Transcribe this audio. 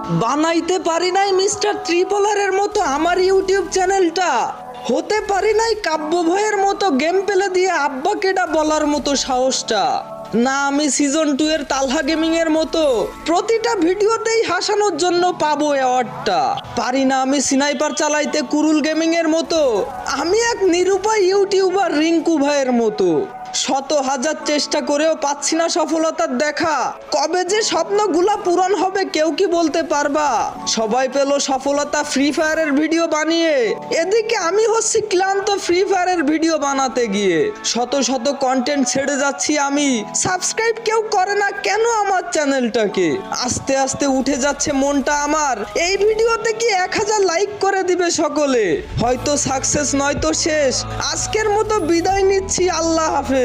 বানাইতে পারি নাই মিস্টার ত্রিপলারের মতো আমার ইউটিউব চ্যানেলটা, হতে পারি নাই কাব্য ভয়ের মতো গেম পেলে দিয়ে আব্বা কেডা বলার মতো সাহসটা, না আমি সিজন 2 এর তালহা গেমিং এর মতো প্রতিটা ভিডিওতেই হাসানোর জন্য পাবো অ্যাওয়ার্ডটা, পারি না আমি স্নাইপার চালাইতে কুরুল গেমিং এর মতো, আমি এক নিরুপায় ইউটিউবার রিঙ্কু ভাইয়ের মতো, শত হাজার চেষ্টা করেও পাচ্ছি না সফলতার দেখা, কবে যে স্বপ্নগুলা পূরণ হবে কেউ কি বলতে পারবা? সবাই পেল সফলতা ফ্রি ফায়ারের ভিডিও বানিয়ে, এদিকে আমি হচ্ছি ক্লান্ত ফ্রি ফায়ারের ভিডিও বানাতে গিয়ে, শত শত কন্টেন্ট ছেড়ে যাচ্ছি আমি, সাবস্ক্রাইব কেউ করে না কেন আমার চ্যানেলটাকে, আস্তে আস্তে উঠে যাচ্ছে মনটা আমার, এই ভিডিওতে কি 1000 লাইক করে দিবে সকলে, হয়তো সাকসেস নয়তো শেষ, আজকের মতো বিদায় নিচ্ছি, আল্লাহ হাফেজ।